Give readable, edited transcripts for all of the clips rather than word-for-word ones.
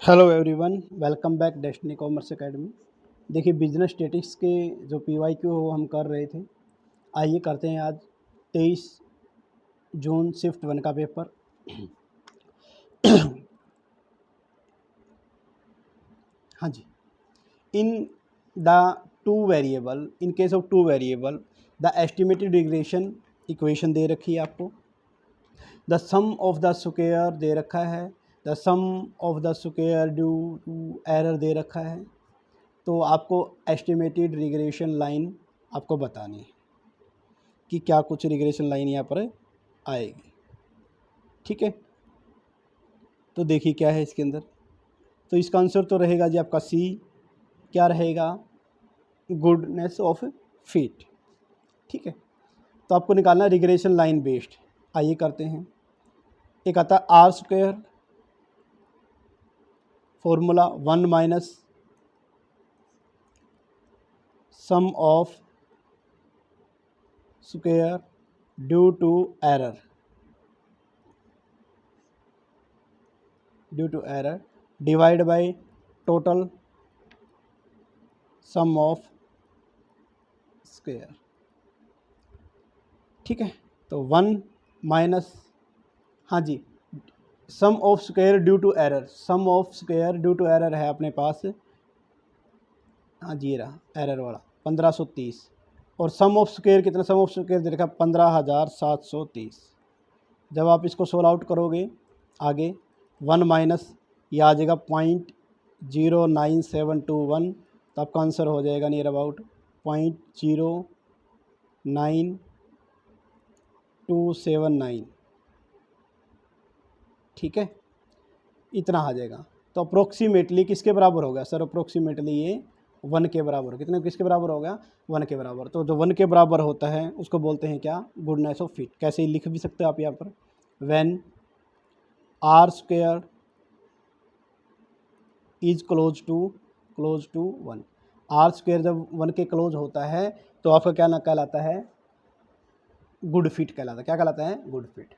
Hello everyone, welcome back destiny commerce academy. देखिए, business statics के जो PYQ वो हम कर रहे थे। आइए करते हैं आज 23 जून शिफ्ट 1 का पेपर। हाँ जी। In the in case of two variable the estimated regression equation दे रखी है आपको। The sum of the square दे रखा है। The sum of the square due to error दे रखा है। तो आपको एस्टिमेटेड रिग्रेशन लाइन आपको बतानी है कि क्या कुछ रिग्रेशन लाइन यहाँ पर आएगी। ठीक है, तो देखिए क्या है इसके अंदर। तो इसका आंसर तो रहेगा जी आपका सी। क्या रहेगा? Goodness of fit. ठीक है, तो आपको निकालना रिग्रेशन लाइन बेस्ड। आइए करते हैं। एक आता है R square, formula 1 minus sum of square due to error divide by total sum of square. ठीक है, तो 1 माइनस, हाँ जी, sum of square due to error. Sum of square due to error है अपने पास, हाँ जी, ये रहा एरर वाला 1530। और सम ऑफ स्क्वायर कितना? सम ऑफ स्क्वायर दे रखा 15730। जब आप इसको सोल्व आउट करोगे आगे, 1 माइनस ये आ जाएगा 0.09721। तो आपका आंसर हो जाएगा नियर अबाउट 0.09279। ठीक है, इतना आ जाएगा। तो अप्रोक्सीमेटली किसके बराबर होगा सर? अप्रोक्सीमेटली ये 1 के बराबर। कितने किसके बराबर होगा? 1 के बराबर। तो जो 1 के बराबर होता है उसको बोलते हैं क्या? Goodness of fit. कैसे लिख भी सकते हो आप यहाँ पर, when R square is close to 1। R square जब 1 के क्लोज होता है तो आपका क्या ना कहलाता है? गुड फिट कहलाता है। क्या कहलाता है? Good fit.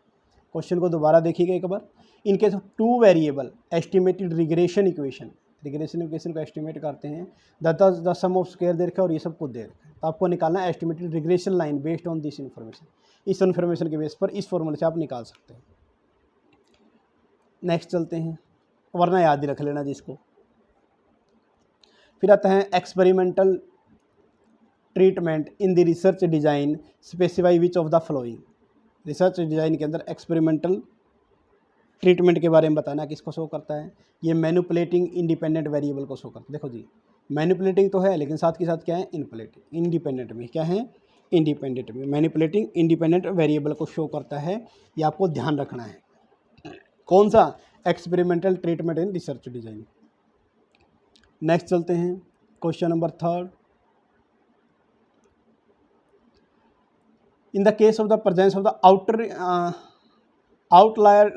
क्वेश्चन को दोबारा देखिएगा एक बार। In case of two variable estimated regression equation को एस्टिमेट करते हैं। द सम ऑफ स्क्वायर दे रखा है और ये सब कुछ दे रखा है। तो आपको निकालना है estimated regression line based on this information. इस इन्फॉर्मेशन के बेस पर इस फॉर्मूले से आप निकाल सकते हैं। नेक्स्ट चलते हैं, वरना याद ही रख लेना जिसको। फिर आता है experimental treatment in the research design specify which of the flowing. Research design के अंदर एक्सपेरिमेंटल ट्रीटमेंट के बारे में बताना किसको शो करता है? ये मैनिपुलेटिंग इंडिपेंडेंट वेरिएबल को शो करता है। देखो जी, मैनिपुलेटिंग तो है लेकिन साथ के साथ क्या है? इंडिपेंडेंट में क्या है? इंडिपेंडेंट में मैनिपुलेटिंग इंडिपेंडेंट वेरिएबल को शो करता है। ये आपको ध्यान रखना है। कौन सा? Experimental treatment in research design. Next चलते हैं, question number 3। In the case of the presence of the outlier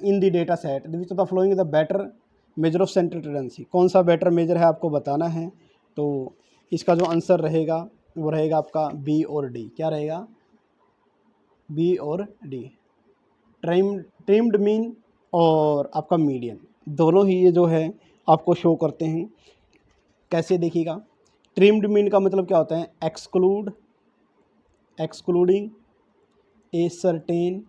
in the data set, which of the following is the better measure of central tendency? कौन सा better major है आपको बताना है। तो इसका जो आंसर रहेगा वो रहेगा आपका बी और डी। क्या रहेगा? बी और डी। ट्रिम्ड मीन और आपका मीडियन, दोनों ही ये जो है आपको शो करते हैं। कैसे देखिएगा? ट्रिम्ड मीन का मतलब क्या होता है? Excluding a certain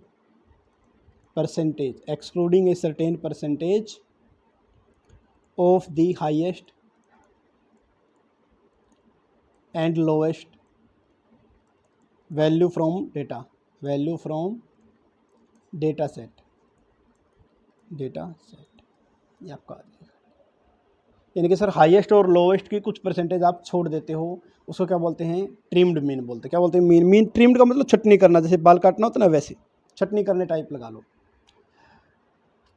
percentage, excluding a certain percentage of the highest and lowest value from data set ये आपका आ जाएगा। यानी कि सर हाईएस्ट और लोवेस्ट की कुछ परसेंटेज आप छोड़ देते हो, उसको क्या बोलते हैं? ट्रिम्ड मीन बोलते हैं। क्या बोलते हैं? मीन ट्रिम्ड का मतलब छटनी करना, जैसे बाल काटना होता है ना, वैसे छटनी करने टाइप लगा लो।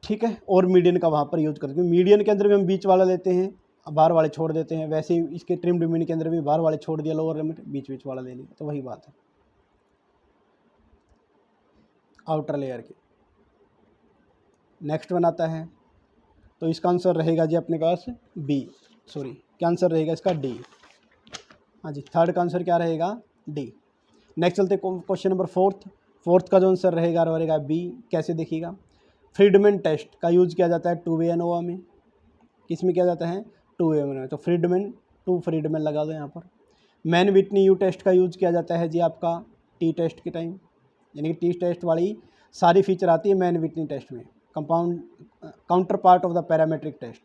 ठीक है, और मीडियन का वहाँ पर यूज करते हैं। मीडियन के अंदर भी हम बीच वाला लेते हैं, बाहर वाले छोड़ देते हैं। वैसे ही इसके ट्रिम्ड मीन के अंदर भी बाहर वाले छोड़ दिया, लोअर लिमिट बीच वाला ले लिया। तो वही बात है आउटर लेयर की। नेक्स्ट वन आता है, तो इसका आंसर रहेगा जी अपने पास बी, सॉरी क्या आंसर रहेगा इसका? डी। हाँ जी, थर्ड का आंसर क्या रहेगा? डी। नेक्स्ट चलते क्वेश्चन नंबर 4। का जो आंसर रहेगा बी। कैसे देखिएगा? फ्रीडमैन टेस्ट का यूज किया जाता है 2-वे एनोवा में। किस में किया जाता है? 2-वे में। तो फ्रीडमैन लगा दो यहाँ पर। मैन विटनी यू टेस्ट का यूज किया जाता है जी आपका टी टेस्ट के टाइम, यानी कि टी टेस्ट वाली सारी फीचर आती है मैन विटनी टेस्ट में। Compound counterpart of the parametric test,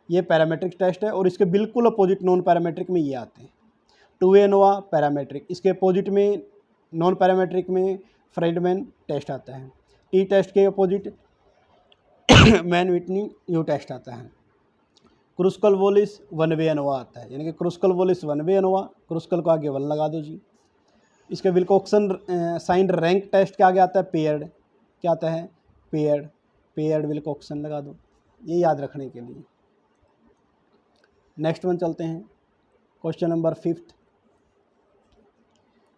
ये पैरामेट्रिक टेस्ट है और इसके बिल्कुल अपोजिट नॉन पैरामेट्रिक में ये आते हैं। 2-वे एनोवा पैरामेट्रिक, इसके अपोजिट में नॉन पैरामेट्रिक में फ्रीडमैन टेस्ट आता है। टी टेस्ट के opposite Mann Whitney U test आता है। क्रुस्कल वोलिस 1-वे एनोवा आता है, यानी कि क्रुस्कल वोलिस 1-वे एनोवा, क्रुस्कल को आगे 1 लगा दो जी। इसके विल्कोक्सन साइंड रैंक टेस्ट के आगे आता है पेयर्ड, क्या आता है? पेयर्ड विल्कोक्सन लगा दो, ये याद रखने के लिए। नेक्स्ट वन चलते हैं, question number 5th।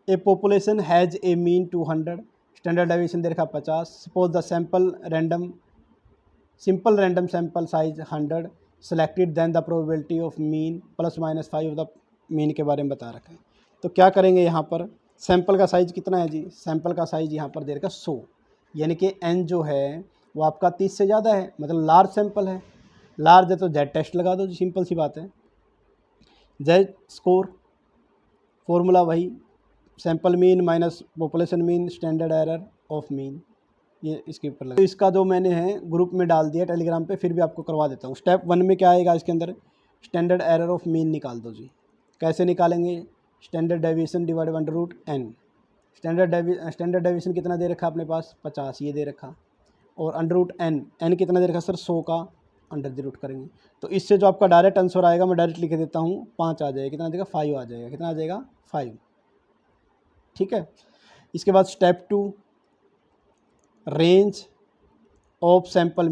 A population has a mean 200, standard deviation दे रखा 50। Suppose the simple random sample size 100 selected, then the probability of mean +-5 of the mean के बारे में बता रखा है। तो क्या करेंगे यहाँ पर? सैंपल का साइज़ कितना है जी? सैंपल का साइज़ यहाँ पर दे रखा 100, यानी कि n जो है वो आपका 30 से ज़्यादा है, मतलब लार्ज सैंपल है। लार्ज है तो जेड टेस्ट लगा दो जी, सिंपल सी बात है। जेड स्कोर फॉर्मूला वही, sample mean minus population mean standard error of mean, ये इसके ऊपर लगा। तो इसका जो मैंने है ग्रुप में डाल दिया टेलीग्राम पे, फिर भी आपको करवा देता हूँ। स्टेप 1 में क्या आएगा इसके अंदर? स्टैंडर्ड एरर ऑफ मीन निकाल दो जी। कैसे निकालेंगे? Standard deviation divide by √n। Standard deviation कितना दे रखा अपने पास? 50, ये दे रखा। और √n कितना दे रखा सर? 100 का अंडर द रूट करेंगे। तो इससे जो आपका डायरेक्ट आंसर आएगा, मैं डायरेक्ट लिख देता हूँ, 5 आ जाएगा। कितना आ जाएगा? 5 आ जाएगा। कितना आ जाएगा? 5। ठीक है। इसके बाद step 2, range of sample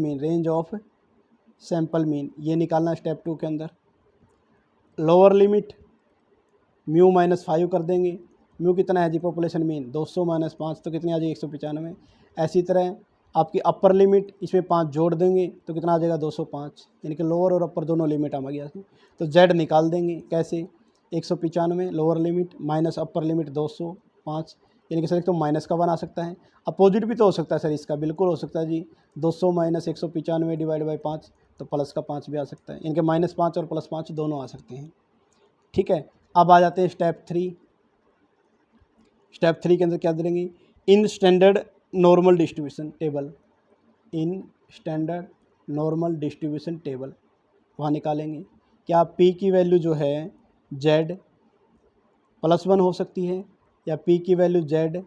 mean, ये निकालना स्टेप 2 के अंदर। लोअर लिमिट म्यू -5 कर देंगे। म्यू कितना है जी? पॉपुलेशन मीन 200 - 5, तो कितनी आ जाएगी? 195। ऐसी तरह आपकी अपर लिमिट, इसमें 5 जोड़ देंगे तो कितना आ जाएगा? 205, यानी कि लोअर और अपर दोनों लिमिट आ गया। तो जेड निकाल देंगे। कैसे? 195 lower limit minus upper limit 205, यानी कि सर एक तो माइनस का 1 आ सकता है, अपोजिट भी तो हो सकता है सर इसका, बिल्कुल हो सकता है जी। 200 - 195 डिवाइड बाई 5, तो प्लस का 5 भी आ सकता है, यानी कि -5 और +5 दोनों आ सकते हैं। ठीक है। अब आ जाते हैं स्टेप 3। स्टेप 3 के अंदर क्या देंगे? In standard normal distribution table वहाँ निकालेंगे। क्या p की वैल्यू जो है z +1 हो सकती है, या p की वैल्यू z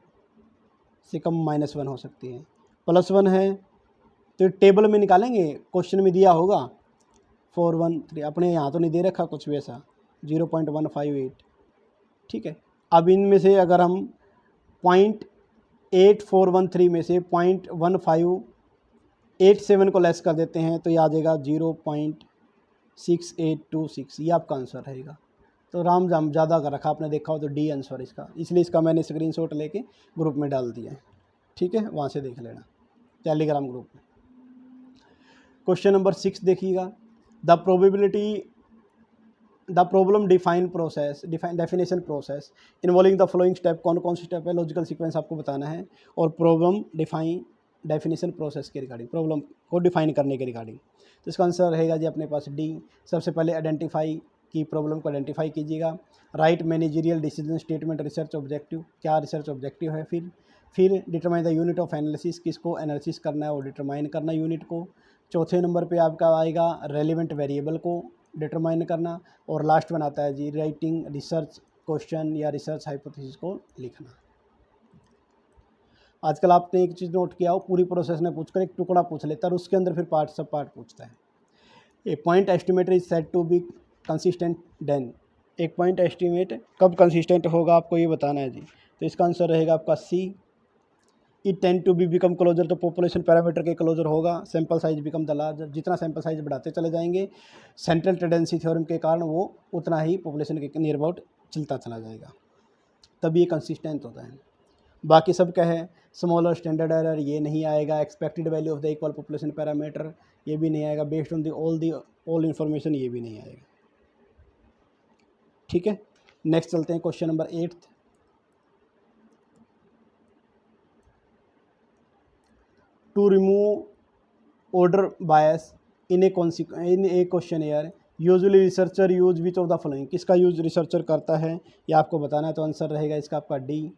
से कम -1 हो सकती है? +1 है तो टेबल में निकालेंगे, क्वेश्चन में दिया होगा 413, अपने यहाँ तो नहीं दे रखा कुछ भी ऐसा, 0.158। ठीक है। अब इनमें से अगर हम 0.8413 में से 0.1587 को लेस कर देते हैं तो ये आ जाएगा 0.6826, ये आपका आंसर रहेगा। तो राम जाम ज़्यादा कर रखा आपने देखा हो तो डी आंसर इसका, इसलिए इसका मैंने स्क्रीनशॉट लेके ग्रुप में डाल दिया है। ठीक है, वहाँ से देख लेना टेलीग्राम ग्रुप में। क्वेश्चन नंबर 6 देखिएगा। The problem definition process involving the following step, कौन कौन सी स्टेप है, लॉजिकल सीक्वेंस आपको बताना है, और प्रॉब्लम डेफिनेशन प्रोसेस के रिगार्डिंग, प्रॉब्लम को डिफाइन करने के रिगार्डिंग। तो इसका आंसर रहेगा जी अपने पास डी। सबसे पहले आइडेंटिफाई की, प्रॉब्लम को आइडेंटिफाई कीजिएगा। Right managerial decision statement research objective, क्या रिसर्च ऑब्जेक्टिव है। फिर determine the unit of analysis, किसको एनालिसिस करना है और डिटरमाइन करना यूनिट को। चौथे नंबर पे आपका आएगा रेलिवेंट वेरिएबल को डिटरमाइन करना, और लास्ट वन आता है जी राइटिंग रिसर्च क्वेश्चन या रिसर्च हाइपोथेसिस को लिखना। आजकल आपने एक चीज़ नोट किया हो, पूरी प्रोसेस ने पूछकर एक टुकड़ा पूछ लेता है और उसके अंदर फिर सब पार्ट पूछता है। A point estimator is said to be consistent then, एक पॉइंट एस्टिमेट कब कंसिस्टेंट होगा आपको ये बताना है जी। तो इसका आंसर रहेगा आपका C. It tend to be become closer, तो पॉपुलेशन पैरामीटर के क्लोजर होगा। Sample size become the larger, जितना सैंपल साइज बढ़ाते चले जाएंगे सेंट्रल टेंडेंसी थ्योरम के कारण वो उतना ही पॉपुलेशन के नियर अबाउट चलता चला जाएगा, तभी ये कंसिस्टेंट होता है। बाकी सब क्या है, स्मॉलर स्टैंडर्ड एरर ये नहीं आएगा, expected value of the equal population parameter ये भी नहीं आएगा, based on the all information ये भी नहीं आएगा। ठीक है, नेक्स्ट चलते हैं question number 8। To remove order bias in a questionnaire usually researcher use which of the following, किसका यूज रिसर्चर करता है ये आपको बताना है। तो आंसर रहेगा इसका आपका डी।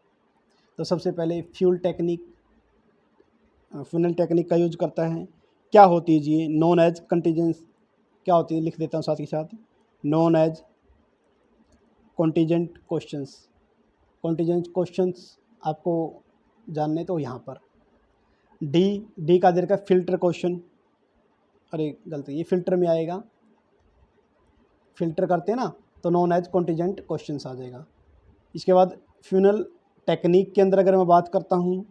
तो सबसे पहले फ्यूल टेक्निक का यूज करता है। क्या होती है जी, नॉन एज कंटीजेंस, क्या होती है लिख देता हूँ साथ ही साथ, नॉन एज कॉन्टीजेंट क्वेश्चंस आपको जानने तो यहाँ पर डी का दे रखा फिल्टर क्वेश्चन, अरे गलती, ये फिल्टर में आएगा, फिल्टर करते हैं ना तो नॉन एज कॉन्टीजेंट क्वेश्चंस आ जाएगा। इसके बाद फ्यूनल टेक्निक के अंदर अगर मैं बात करता हूँ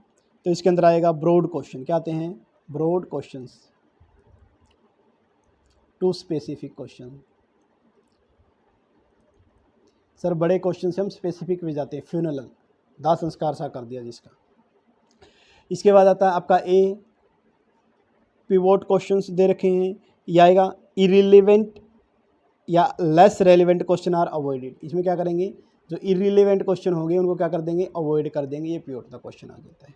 तो इसके अंदर आएगा ब्रॉड क्वेश्चन, क्या आते हैं, broad questions to specific question. Sir बड़े क्वेश्चन से हम स्पेसिफिक में जाते हैं, फ्यूनल दाह संस्कार सा कर दिया जिसका। इसके बाद आता है आपका ए पिवोट क्वेश्चंस दे रखे हैं, ये आएगा इरिलेवेंट या less relevant question are avoided. इसमें क्या करेंगे, जो इरिलेवेंट क्वेश्चन होंगे उनको क्या कर देंगे, अवॉइड कर देंगे, ये पिवोट का क्वेश्चन आ जाता है।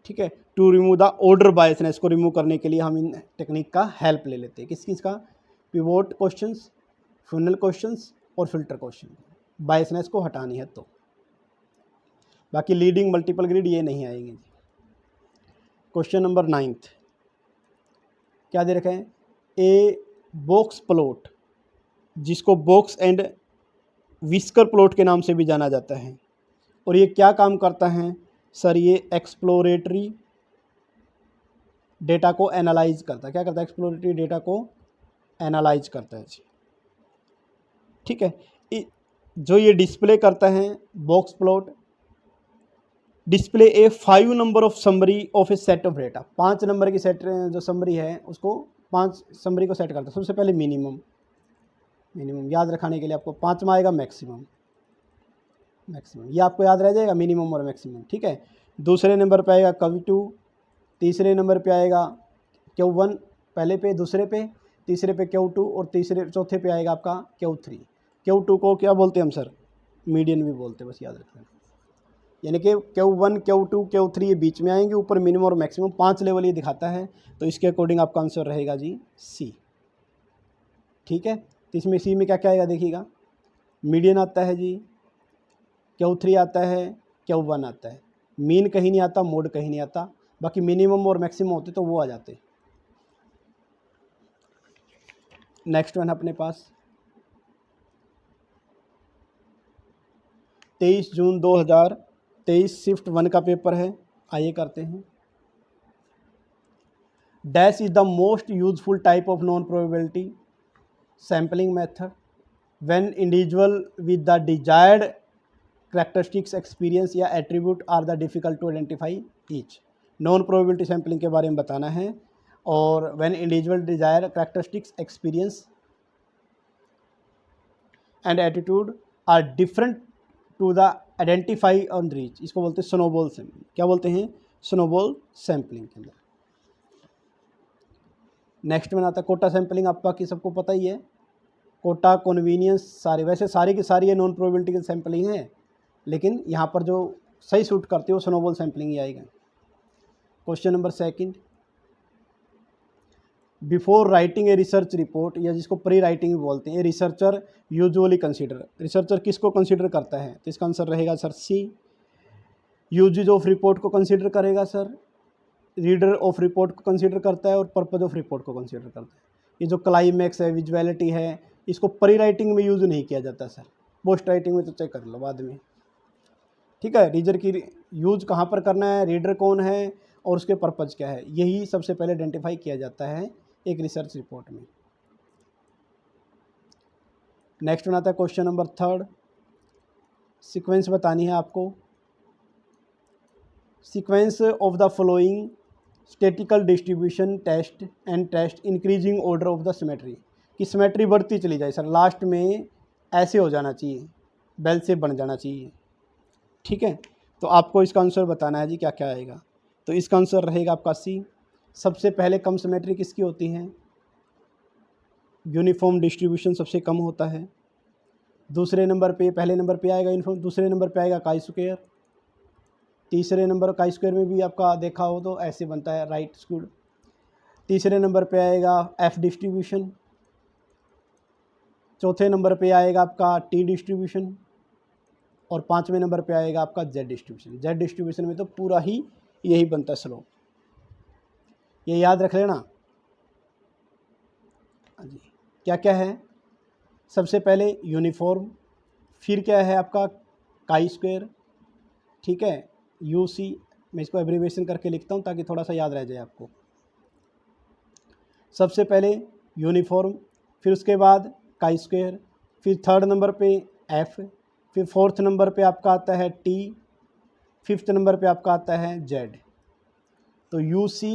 ठीक है, to remove the order biasness को रिमूव करने के लिए हम इन टेक्निक का हेल्प ले लेते हैं। किस का, पिवोट क्वेश्चंस, फ्यूनल क्वेश्चंस और फिल्टर क्वेश्चन, बायसनेस को हटानी है तो। बाकी लीडिंग मल्टीपल ग्रिड ये नहीं आएंगे। क्वेश्चन नंबर 9 क्या दे रखा है, ए बॉक्स प्लॉट, जिसको बॉक्स एंड विस्कर प्लॉट के नाम से भी जाना जाता है, और ये क्या काम करता है सर, ये एक्सप्लोरेटरी डेटा को एनालाइज करता है। क्या करता है, एक्सप्लोरेटरी डेटा को एनालाइज करता है जी। ठीक है, जो ये डिस्प्ले करता है box plot, display A 5 number of summary of A set of data, 5 number की सेट जो समरी है उसको 5 समरी को सेट करता है। सबसे पहले मिनिमम याद रखाने के लिए आपको 5वां आएगा मैक्सिमम, ये आपको याद रह जाएगा, मिनिमम और मैक्सिमम। ठीक है, दूसरे नंबर पे आएगा Q2, तीसरे नंबर पे आएगा Q1 पहले पे, दूसरे पे, तीसरे पे Q2 और चौथे पे आएगा आपका Q3। Q2 को क्या बोलते हैं हम सर, मीडियन भी बोलते हैं, बस याद रखना। यानी कि Q1 Q2 Q3 ये बीच में आएंगे, ऊपर मिनिमम और मैक्सिमम 5 लेवल ये दिखाता है। तो इसके अकॉर्डिंग आपका आंसर रहेगा जी सी। ठीक है, तो इसमें सी में क्या क्या आएगा देखिएगा, मीडियन आता है जी, Q3 आता है, Q1 आता है, मीन कहीं नहीं आता, मोड कहीं नहीं आता, बाकी मिनिमम और मैक्सिमम होते तो वो आ जाते। नेक्स्ट वन अपने पास 23 जून 2023 शिफ्ट 1 का पेपर है, आइए करते हैं। Dash is the most useful type of non probability sampling method when individual with the desired characteristics experience या attribute are the difficult to identify each. Non probability sampling के बारे में बताना है, और when individual desire characteristics experience and attitude are different to the identify on reach, इसको बोलते हैं स्नोबॉल सैम्पलिंग। क्या बोलते हैं, स्नोबॉल सैम्पलिंग के अंदर। नेक्स्ट में आता है कोटा सैम्पलिंग, आपका की सबको पता ही है, कोटा कन्वीनियंस सारे, वैसे सारी की सारी ये नॉन प्रोबेबिलिटी की सैम्पलिंग है, लेकिन यहाँ पर जो सही सूट करती है वो स्नोबॉल सैम्पलिंग ही आएगा। Question number 2, before writing a research report, या जिसको प्री राइटिंग भी बोलते हैं, रिसर्चर यूजुअली कंसीडर, रिसर्चर किसको कंसीडर करता है, तो इसका आंसर रहेगा sir C, usages of report को कंसीडर करेगा सर, रीडर ऑफ रिपोर्ट को कंसीडर करता है, और पर्पज ऑफ रिपोर्ट को कंसीडर करता है। ये जो क्लाइमैक्स है, विजुअलिटी है, इसको प्री राइटिंग में यूज़ नहीं किया जाता सर, पोस्ट राइटिंग में तो चेक कर लो बाद में। ठीक है, रीडर की यूज कहाँ पर करना है, रीडर कौन है और उसके पर्पज़ क्या है, यही सबसे पहले आइडेंटिफाई किया जाता है एक रिसर्च रिपोर्ट में। नेक्स्ट में आता है क्वेश्चन नंबर 3, सीक्वेंस बतानी है आपको। Sequence of the following statical distribution test and test increasing order of the symmetry, कि सिमेट्री बढ़ती चली जाए सर, लास्ट में ऐसे हो जाना चाहिए, बेल से बन जाना चाहिए। ठीक है, तो आपको इसका आंसर बताना है जी क्या क्या आएगा। तो इसका आंसर रहेगा आपका सी। सबसे पहले कम सिमेट्री किसकी होती है, यूनिफॉर्म डिस्ट्रीब्यूशन सबसे कम होता है। दूसरे नंबर पे, पहले नंबर पे आएगा यूनिफॉर्म, दूसरे नंबर पे आएगा काई स्क्वायर, तीसरे नंबर काई स्क्वायर में भी आपका देखा हो तो ऐसे बनता है राइट स्क्वायर। तीसरे नंबर पे आएगा एफ डिस्ट्रीब्यूशन, चौथे नंबर पे आएगा आपका टी डिस्ट्रीब्यूशन, और पाँचवें नंबर पे आएगा आपका जेड डिस्ट्रीब्यूशन। जेड डिस्ट्रीब्यूशन में तो पूरा ही यही बनता है स्लोप, ये याद रख लेना। हाँ जी, क्या क्या है, सबसे पहले यूनिफॉर्म, फिर क्या है आपका काई स्क्वायर, ठीक है, यू सी, मैं इसको एब्रीविएशन करके लिखता हूँ ताकि थोड़ा सा याद रह जाए आपको। सबसे पहले यूनिफॉर्म, फिर उसके बाद काई स्क्वायर, फिर थर्ड नंबर पे एफ, फिर फोर्थ नंबर पे आपका आता है टी, फिफ्थ नंबर पे आपका आता है जेड। तो U C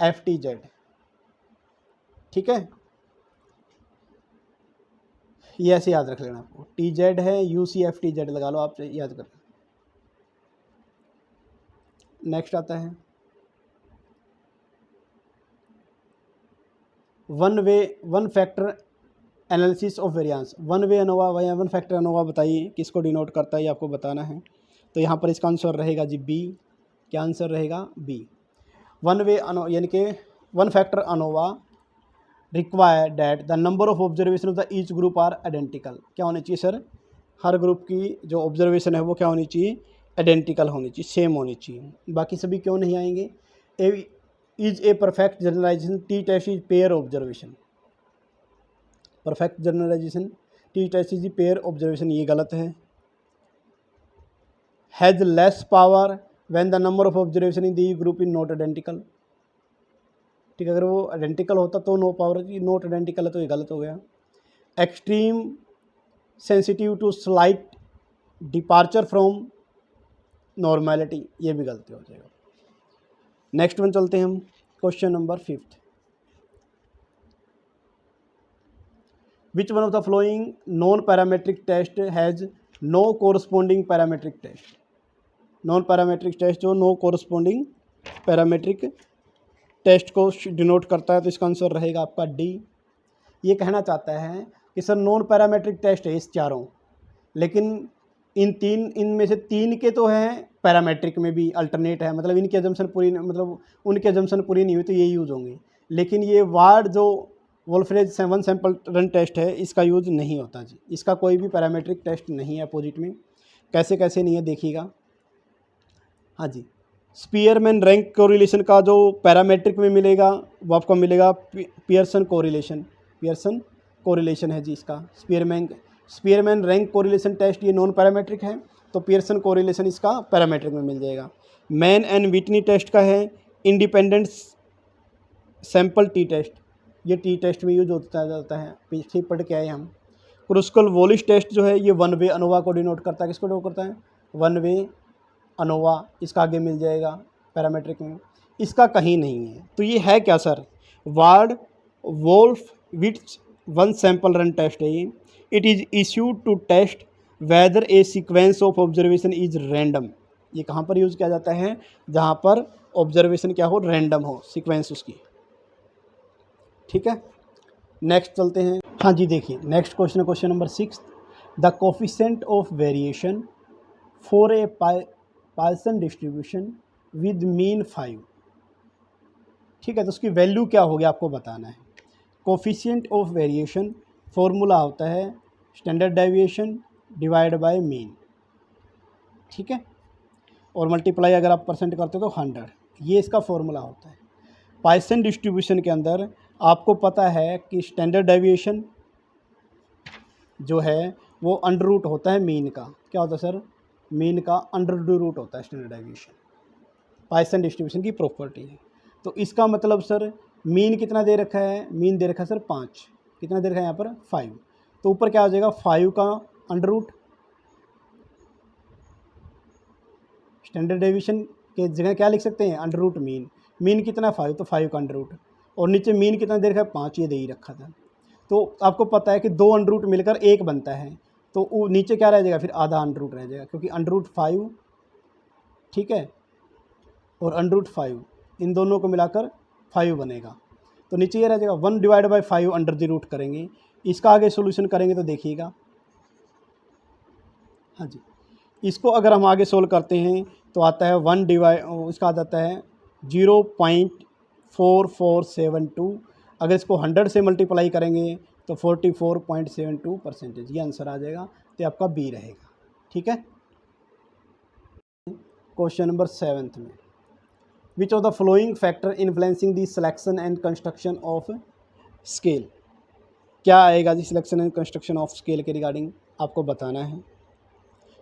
F T Z, ठीक है, ये ऐसे याद रख लेना आपको, टी जेड है, U C F T Z लगा लो, आप याद कर। नेक्स्ट आता है one factor analysis of variance. One way ANOVA या वन फैक्टर अनोवा बताइए किसको डिनोट करता है, ये आपको बताना है। तो यहाँ पर इसका आंसर रहेगा जी बी। क्या आंसर रहेगा? बी। वन वे यानी कि one factor ANOVA require that the number of observation of the each group are identical. क्या होनी चाहिए सर? हर ग्रुप की जो ऑब्जर्वेशन है वो क्या होनी चाहिए? आइडेंटिकल होनी चाहिए, सेम होनी चाहिए। बाकी सभी क्यों नहीं आएंगे? Is a perfect generalization t test is pair observation. Perfect generalization t test is pair observation, ये गलत है। Has less power when the number of observation in the group is not identical. ठीक है, अगर वो आइडेंटिकल होता तो no power, not identical है तो ये गलत हो गया। Extreme sensitive to slight departure from normality, ये भी गलती हो जाएगा। नेक्स्ट वन चलते हैं हम, question number 5। Which one of the following non parametric test has no corresponding parametric test. Non parametric test जो नो कोरस्पॉन्डिंग पैरामेट्रिक टेस्ट को डिनोट करता है, तो इसका आंसर रहेगा आपका डी। ये कहना चाहता है कि सर नॉन पैरामेट्रिक टेस्ट है इस चारों, लेकिन इनमें से तीन के तो हैं पैरामेट्रिक में भी अल्टरनेट है, मतलब इनकी एजम्पशन पूरी, मतलब उनकी एजम्पशन पूरी नहीं हुई तो ये यूज़ होंगे। लेकिन ये वार्ड जो वोल्फ्रेज वन सैंपल रन टेस्ट है, इसका यूज़ नहीं होता जी। इसका कोई भी पैरामेट्रिक टेस्ट नहीं है अपोजिट में। कैसे कैसे नहीं है देखिएगा। हाँ जी, स्पीयरमैन रैंक कोरिलेशन का जो पैरामेट्रिक में मिलेगा वो आपको मिलेगा पियर्सन कोरिलेशन। पियर्सन कोरिलेशन है जी इसका। स्पीयरमैन रैंक कोरिलेशन टेस्ट ये नॉन पैरामेट्रिक है, तो पियर्सन कोरिलेशन इसका पैरामेट्रिक में मिल जाएगा। मैन एंड विटनी टेस्ट का है इंडिपेंडेंट सैंपल टी टेस्ट, ये टी टेस्ट में यूज होता जाता है, पीछे पढ़ के आए हम। क्रुस्कल वोलिश टेस्ट जो है ये वन वे अनोवा को डिनोट करता है। किसको डिनोट करता है? वन वे अनोवा, इसका आगे मिल जाएगा पैरामेट्रिक में। इसका कहीं नहीं है, तो ये है क्या sir? Wald Wolfowitz one sample run test है ये। It is used to test whether a sequence of observation is random. ये कहाँ पर यूज़ किया जाता है? जहाँ पर ऑब्जर्वेशन क्या हो? रैंडम हो सीक्वेंस उसकी। ठीक है, नेक्स्ट चलते हैं। हाँ जी, देखिए नेक्स्ट क्वेश्चन है question number 6। The coefficient of variation for a Poisson distribution with mean 5। ठीक है, तो उसकी वैल्यू क्या होगी आपको बताना है। कोफिशिएंट ऑफ वेरिएशन फॉर्मूला होता है standard deviation divide by mean, ठीक है, और मल्टीप्लाई अगर आप परसेंट करते हो तो 100, ये इसका फॉर्मूला होता है। पाइसन डिस्ट्रीब्यूशन के अंदर आपको पता है कि स्टैंडर्ड डेविएशन जो है वो अंडर रूट होता है मीन का। क्या होता है सर? मीन का अंडर रूट होता है स्टैंडर्ड डेविएशन। पाइसन डिस्ट्रीब्यूशन की प्रॉपर्टी है। तो इसका मतलब सर मीन कितना दे रखा है? मीन दे रखा है सर 5। कितना दे रखा है यहाँ पर? 5। तो ऊपर क्या हो जाएगा? 5 का अंडर रूट, स्टैंडर्ड डेविएशन के जगह क्या लिख सकते हैं? Under root mean. मीन कितना? 5, तो 5 का अंडर रूट, और नीचे मीन कितना दे रखा है? 5, ये दे ही रखा था। तो आपको पता है कि 2 अंडर रूट मिलकर 1 बनता है, तो वो नीचे क्या रह जाएगा? फिर आधा अंडर रूट रह जाएगा, क्योंकि अंडर रूट 5, ठीक है, और अंडर रूट 5 इन दोनों को मिलाकर 5 बनेगा। तो नीचे ये रह जाएगा 1 divide by 5 under the root करेंगे। इसका आगे सोल्यूशन करेंगे तो देखिएगा। हाँ जी, इसको अगर हम आगे सोल्व करते हैं तो आता है 1 डिवाइड, इसका आता है 4472। अगर इसको 100 से मल्टीप्लाई करेंगे तो 44.72%। ये आंसर आ जाएगा, तो आपका बी रहेगा। ठीक है। क्वेश्चन नंबर 7 में, which of the following factor influencing the selection and construction of scale. क्या आएगा जी selection and construction of scale के रिगार्डिंग आपको बताना है,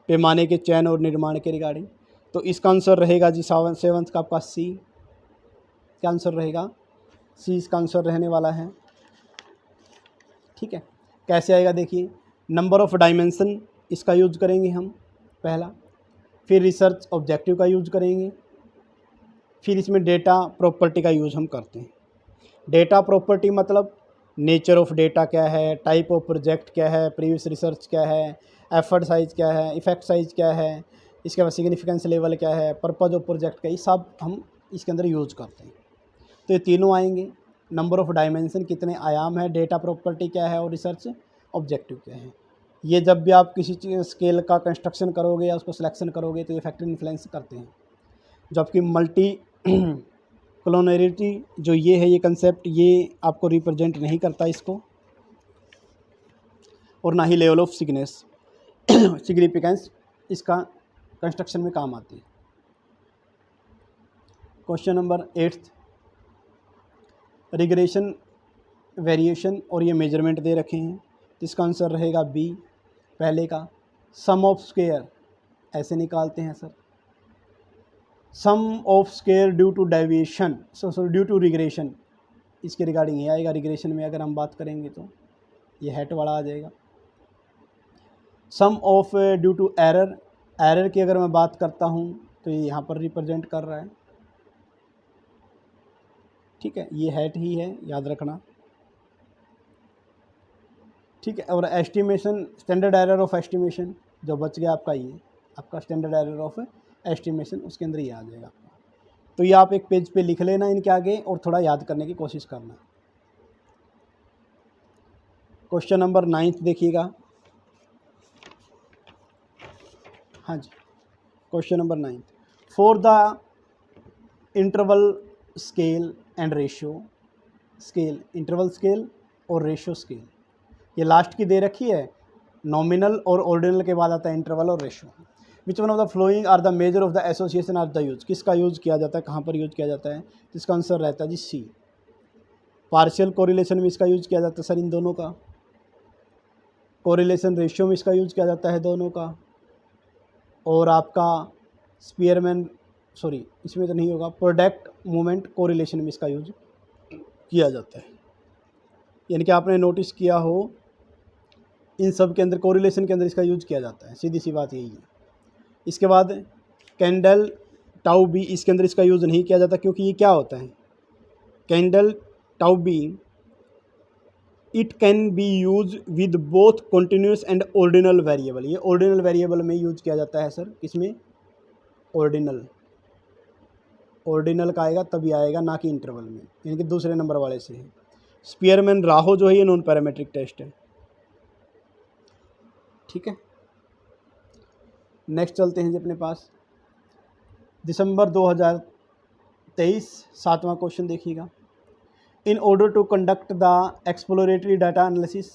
पैमाने के चयन और निर्माण के रिगार्डिंग। तो इसका आंसर रहेगा जी 7 का आपका सी। क्या आंसर रहेगा? सी इसका आंसर रहने वाला है। ठीक है। कैसे आएगा देखिए, नंबर ऑफ डायमेंशन इसका यूज करेंगे हम पहला, फिर रिसर्च ऑब्जेक्टिव का यूज करेंगे, फिर इसमें डेटा प्रॉपर्टी का यूज हम करते हैं। डेटा प्रॉपर्टी मतलब नेचर ऑफ डेटा क्या है, टाइप ऑफ प्रोजेक्ट क्या है, प्रीवियस रिसर्च क्या है, एफर्ट साइज क्या है, इफेक्ट साइज क्या है, इसके बाद सिग्निफिकेंस लेवल क्या है, पर्पज ऑफ प्रोजेक्ट का, ये सब हम इसके अंदर यूज करते हैं। तो ये तीनों आएंगे। नंबर ऑफ डायमेंशन कितने आयाम है, डेटा प्रॉपर्टी क्या है और रिसर्च ऑब्जेक्टिव क्या है। ये जब भी आप किसी स्केल का कंस्ट्रक्शन करोगे या उसको सिलेक्शन करोगे तो ये फैक्टर इन्फ्लुएंस करते हैं। जबकि मल्टी क्लोनरिटी जो ये है, ये कंसेप्ट ये आपको रिप्रेजेंट नहीं करता इसको, और ना ही लेवल ऑफ सिग्निफिकेंस इसका कंस्ट्रक्शन में काम आती है। क्वेश्चन नंबर 8, रिग्रेशन, वेरिएशन और ये मेजरमेंट दे रखे हैं, तो इसका आंसर रहेगा बी पहले का। सम ऑफ स्क्वायर ऐसे निकालते हैं sir, sum of square due to deviation, due to regression, इसके रिगार्डिंग ये आएगा। रिग्रेशन में अगर हम बात करेंगे तो ये हैट वाला आ जाएगा। Sum of due to error, error की अगर मैं बात करता हूँ तो ये यहाँ पर रिप्रेजेंट कर रहा है। ठीक है, ये हैट ही है, याद रखना। ठीक है। और estimation, standard error of estimation जो बच गया आपका, ये आपका स्टैंडर्ड एरर ऑफ एस्टिमेशन, उसके अंदर ये आ जाएगा। तो ये आप एक पेज पे लिख लेना इनके आगे और थोड़ा याद करने की कोशिश करना। क्वेश्चन नंबर 9 देखिएगा। हाँ जी, question number 9, for the interval scale and ratio scale, interval scale और रेशियो स्केल, ये लास्ट की दे रखी है। नॉमिनल और ऑर्डिनल के बाद आता है इंटरवल और ratio. Which one of the following are the measure of the association of the use, किसका यूज़ किया जाता है, कहाँ पर यूज किया जाता है, तो इसका आंसर रहता है जी सी। पार्शियल कोरिलेशन में इसका यूज किया जाता है सर, इन दोनों का। कोरिलेशन रेशियो में इसका यूज किया जाता है दोनों का। और आपका स्पीयरमैन, सॉरी इसमें तो नहीं होगा, प्रोडक्ट मूवमेंट कोरिलेशन में इसका यूज किया जाता है। यानी कि आपने नोटिस किया हो इन सब के अंदर, कोरिलेशन के अंदर इसका यूज किया जाता है, सीधी सी बात यही है। इसके बाद कैंडल टाउ बी, इसके अंदर इसका यूज़ नहीं किया जाता, क्योंकि ये क्या होता है, Kendall tau B, it can be use with both continuous and ordinal variable. ये ऑर्डिनल वेरिएबल में यूज किया जाता है सर, किसमें, ऑर्डिनल, ऑर्डिनल का आएगा तभी आएगा, ना कि इंटरवल में, यानी कि दूसरे नंबर वाले से है। स्पीयरमैन राहो जो है ये नॉन पैरामेट्रिक टेस्ट है। ठीक है। नेक्स्ट चलते हैं जी अपने पास, दिसंबर 2023 7वां क्वेश्चन देखिएगा। In order to conduct the exploratory data analysis,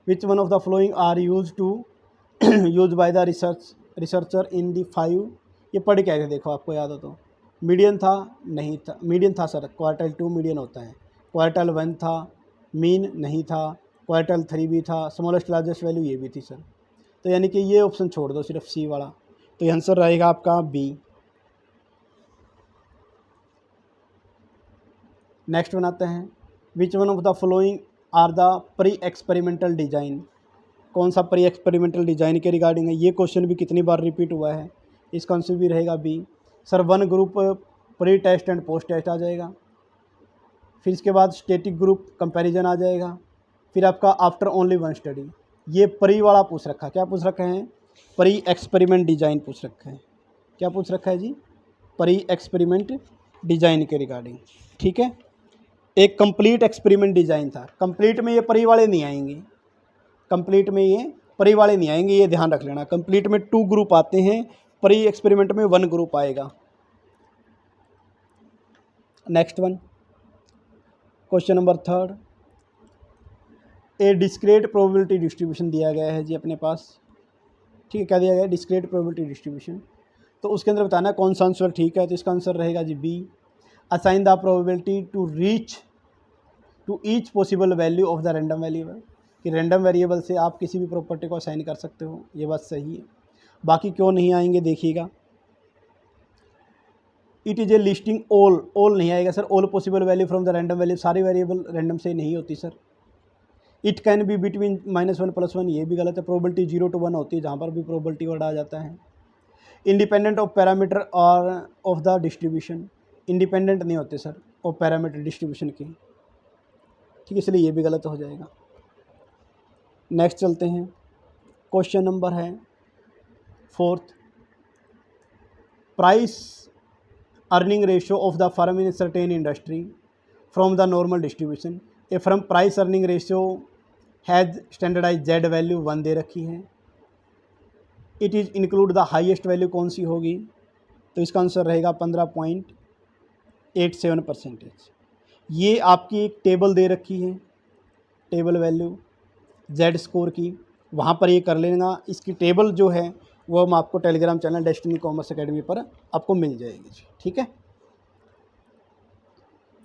which one of the following are use to use by the researcher in the 5, ये पढ़ के आए थे, देखो आपको याद हो तो। मीडियन था, नहीं था, मीडियन था सर, क्वार्टाइल 2 मीडियन होता है, क्वार्टाइल 1 था, मीन नहीं था, क्वार्टाइल 3 भी था, स्मॉलेस्ट लार्जेस्ट वैल्यू ये भी थी सर। तो यानी कि ये ऑप्शन छोड़ दो, सिर्फ सी वाला, तो ये आंसर रहेगा आपका बी। नेक्स्ट बनाते हैं, which one of the following are the pre experimental design, कौन सा प्री एक्सपेरिमेंटल डिजाइन के रिगार्डिंग है। ये क्वेश्चन भी कितनी बार रिपीट हुआ है, इसका आंसर भी रहेगा B sir. 1 group pre test and post test आ जाएगा, फिर इसके बाद स्टैटिक ग्रुप कंपैरिजन आ जाएगा, फिर आपका आफ्टर ओनली 1 स्टडी। ये प्री वाला पूछ रखा है, क्या पूछ रखा है, प्री एक्सपेरिमेंट डिजाइन पूछ रखा है। क्या पूछ रखा है जी, प्री एक्सपेरिमेंट डिजाइन के रिगार्डिंग। ठीक है। एक कंप्लीट एक्सपेरिमेंट डिजाइन था, कंप्लीट में ये प्री वाले नहीं आएंगे, कंप्लीट में ये प्री वाले नहीं आएंगे, ये ध्यान रख लेना। कंप्लीट में 2 ग्रुप आते हैं, प्री एक्सपेरिमेंट में 1 ग्रुप आएगा। Next one, question number third, a discrete probability distribution दिया गया है जी अपने पास, ठीक है। क्या दिया गया है? Discrete probability distribution. तो उसके अंदर बताना है कौन सा आंसर ठीक है, तो इसका आंसर रहेगा जी B, assign the probability to reach to each possible value of the random variable, कि रैंडम वेरिएबल से आप किसी भी प्रॉपर्टी को असाइन कर सकते हो, ये बात सही है। बाकी क्यों नहीं आएंगे देखिएगा। It is a listing all नहीं आएगा sir, all possible value from the random value, सारी वेरिएबल रैंडम से नहीं होती sir. It can be between -1 +1, ये भी गलत है। प्रोबेबिलिटी 0 to 1 होती है, जहाँ पर भी प्रोबेबिलिटी वर्ड आ जाता है। इंडिपेंडेंट ऑफ पैरामीटर और ऑफ द डिस्ट्रीब्यूशन, इंडिपेंडेंट नहीं होते सर ऑफ पैरामीटर डिस्ट्रीब्यूशन के, ठीक है, इसलिए ये भी गलत हो जाएगा। नेक्स्ट चलते हैं, क्वेश्चन नंबर है fourth, price earning ratio of the firm in certain industry from the normal distribution. A firm price earning ratio has standardize Z value 1 दे रखी है। It is include the highest value कौन सी होगी, तो इसका answer रहेगा 15.87%। ये आपकी एक टेबल दे रखी है, टेबल वैल्यू जेड स्कोर की, वहाँ पर ये कर लेना। इसकी टेबल जो है वो हम आपको Telegram channel destiny commerce academy पर आपको मिल जाएगी जी, ठीक है।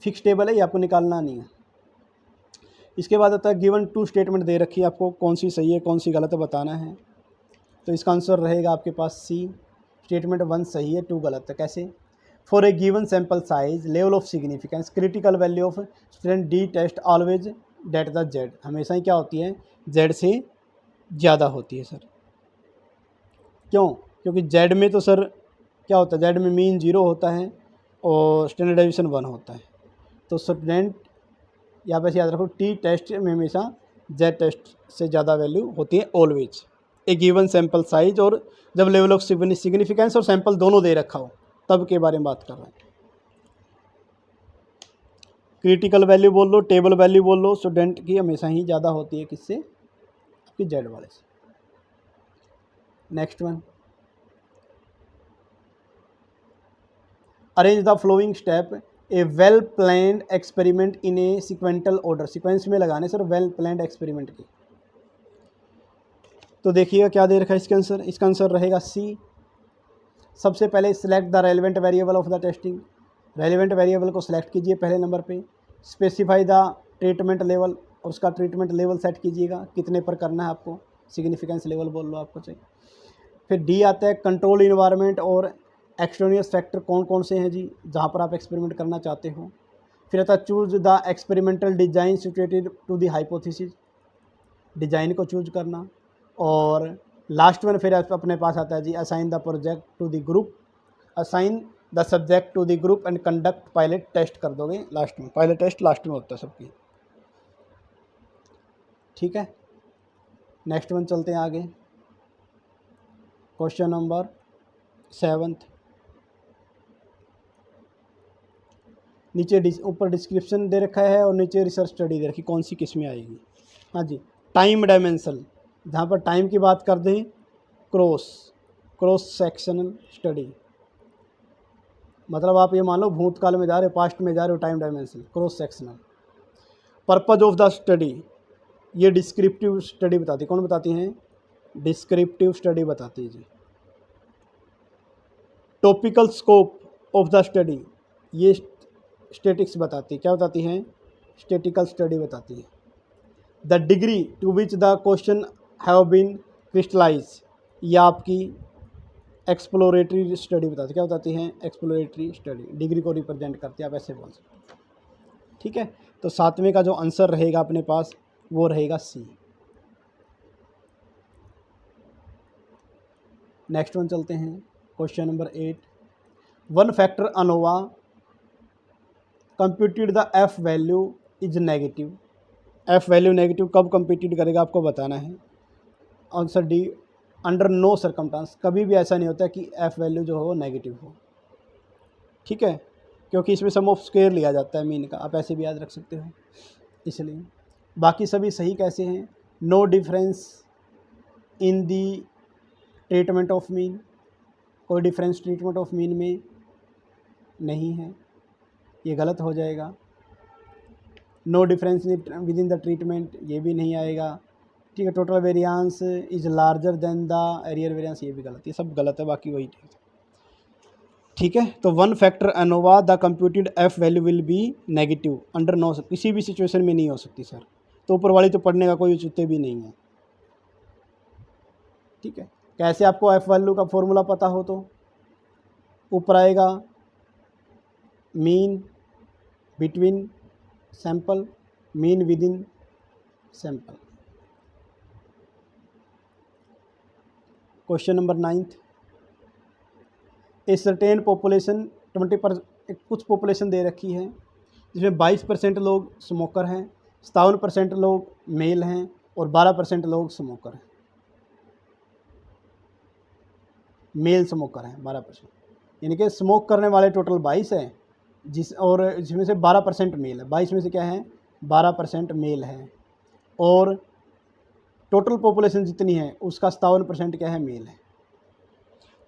फिक्स टेबल है, ये आपको निकालना नहीं है। इसके बाद आता है गिवन टू स्टेटमेंट दे रखी है आपको, कौन सी सही है कौन सी गलत है बताना है। तो इसका आंसर रहेगा आपके पास सी, स्टेटमेंट 1 सही है 2 गलत है। कैसे? For a given sample size level of significance critical value of student D test always that the Z, हमेशा ही क्या होती है, जेड से ज़्यादा होती है सर। क्यों? क्योंकि जेड में तो सर क्या होता है, जेड में मीन 0 होता है और स्टैंडर्ड डेविएशन 1 होता है। तो स्टूडेंट यहाँ पे याद रखो, टी टेस्ट में हमेशा जेड टेस्ट से ज़्यादा वैल्यू होती है ऑलवेज। ए गिवन सैम्पल साइज, और जब लेवल ऑफ सिग्निफिकेंस और सैंपल दोनों दे रखा हो तब के बारे में बात कर रहे हैं। क्रिटिकल वैल्यू बोल लो, टेबल वैल्यू बोल लो, स्टूडेंट की हमेशा ही ज़्यादा होती है किससे, आपकी जेड वाले से। Next one, arrange the following step a well planned experiment in a sequential order, sequence में लगाने सर वेल प्लान्ड एक्सपेरिमेंट की। तो देखिएगा क्या दे रखा है इसका आंसर, इसका आंसर रहेगा सी। सबसे पहले select the relevant variable of the testing, relevant variable को सिलेक्ट कीजिए पहले नंबर पे। स्पेसिफाई द ट्रीटमेंट लेवल, और उसका ट्रीटमेंट लेवल सेट कीजिएगा, कितने पर करना है आपको, सिग्निफिकेंस लेवल बोल लो आपको चाहिए। फिर डी आता है कंट्रोल इन्वायरमेंट और एक्सटर्नियस फैक्टर कौन कौन से हैं जी जहाँ पर आप एक्सपेरिमेंट करना चाहते हो। फिर आता है choose the experimental design situated to the hypothesis, design को चूज करना। और लास्ट वन फिर अपने पास आता है जी assign the project to the group, assign the subject to the group and conduct pilot test कर दोगे लास्ट में, पायलट टेस्ट लास्ट में होता है सबकी, ठीक है। नेक्स्ट वन चलते हैं आगे, क्वेश्चन नंबर 7। नीचे ऊपर डिस्क्रिप्शन दे रखा है और नीचे रिसर्च स्टडी दे रखी, कौन सी किस में आएगी। हाँ जी, टाइम डायमेंशन, जहाँ पर टाइम की बात कर दें क्रॉस सेक्शनल स्टडी, मतलब आप ये मान लो भूतकाल में जा रहे हो, पास्ट में जा रहे हो, time dimension cross sectional. Purpose of the study, ये डिस्क्रिप्टिव स्टडी बताती है, कौन बताती हैं, डिस्क्रिप्टिव स्टडी बताती है जी। Topical scope of the study, ये स्टैटिक्स बताती है, क्या बताती हैं, स्टैटिकल स्टडी बताती है। The degree to which the question have been crystallize, या आपकी एक्सप्लोरेटरी स्टडी बताती है, क्या बताती हैं, एक्सप्लोरेटरी स्टडी, डिग्री को रिप्रेजेंट करती है, आप ऐसे बोल सकते हैं, ठीक है। तो 7वें का जो आंसर रहेगा अपने पास वो रहेगा सी। नेक्स्ट वन चलते हैं, question number 8। One factor ANOVA computed the F value is negative, F value negative कब कंप्यूटेड करेगा आपको बताना है। Answer D, under no circumstance, कभी भी ऐसा नहीं होता कि एफ वैल्यू जो हो नेगेटिव हो, ठीक है, क्योंकि इसमें सम ऑफ स्क्वायर लिया जाता है मीन का, आप ऐसे भी याद रख सकते हो इसलिए। बाकी सभी सही कैसे हैं, no difference in the treatment of mean, कोई डिफरेंस ट्रीटमेंट ऑफ मीन में नहीं है। ये गलत हो जाएगा। No difference within the treatment, ये भी नहीं आएगा। ठीक है, total variance is larger than the error variance, ये भी गलत, ये सब गलत है, बाकी वही ठीक है। ठीक है, तो 1 factor ANOVA the computed F value will be negative under no, किसी भी सिचुएशन में नहीं हो सकती सर। तो ऊपर वाली तो पढ़ने का कोई चुत्ते भी नहीं है। ठीक है, कैसे आपको एफ वैल्यू का फॉर्मूला पता हो, तो ऊपर आएगा mean between sample, mean with in sample. Question number 9, a certain population 20%, कुछ पॉपुलेशन दे रखी है जिसमें 22% लोग स्मोकर हैं, 57% लोग मेल हैं और 12% लोग स्मोकर हैं, मेल स्मोकर हैं 12%, यानी कि स्मोक करने वाले टोटल 22 हैं, और जिसमें से 12% मेल है। 22 में से क्या है, 12% मेल है, और टोटल पॉपुलेशन जितनी है उसका 57% क्या है, मेल है।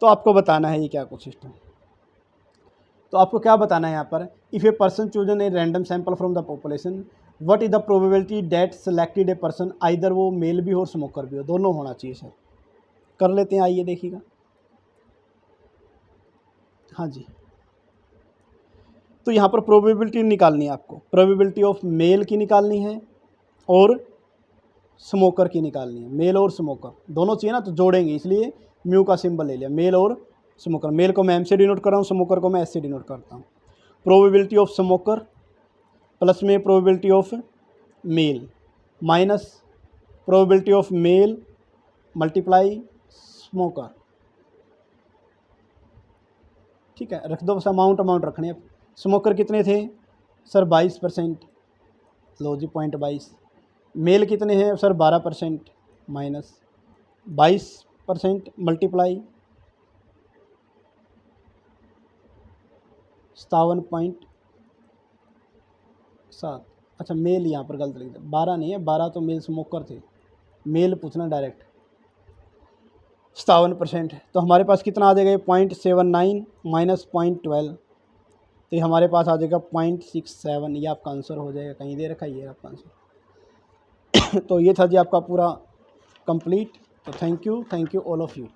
तो आपको बताना है ये क्या कुछ सिस्टम। तो आपको क्या बताना है यहाँ पर, if a person chosen a random sample from the population, what is the probability that selected a person, either वो मेल भी हो और स्मोकर भी हो, दोनों होना चाहिए सर। कर लेते हैं, आइए देखिएगा। हाँ जी, तो यहाँ पर प्रोबेबिलिटी निकालनी है आपको, प्रोबेबिलिटी ऑफ मेल की निकालनी है और स्मोकर की निकालनी है। मेल और स्मोकर दोनों चाहिए ना, तो जोड़ेंगे, इसलिए म्यू का सिंबल ले लिया, मेल और स्मोकर। मेल को मैं एम से डिनोट कर रहा हूँ, स्मोकर को मैं एस से डिनोट करता हूँ। प्रोबेबिलिटी ऑफ स्मोकर प्लस में probability of male minus probability of male multiply smoker. ठीक है, रख दो, बस अमाउंट रखने। स्मोकर कितने थे सर, 22%, लो जी 0.22। मेल कितने हैं सर, 12%, माइनस 22% मल्टीप्लाई 57.7। अच्छा, मेल यहाँ पर गलत लिख दिया, 12 नहीं है, 12 तो मेल स्मोकर थे, मेल पूछना डायरेक्ट। 57%, तो हमारे पास कितना आ जाएगा, 0.79 माइनस 0.12, तो ये हमारे पास आ जाएगा 0.67। ये आपका आंसर हो जाएगा, कहीं दे रखा है ये आपका आंसर। तो ये था जी आपका पूरा कंप्लीट। तो thank you all of you.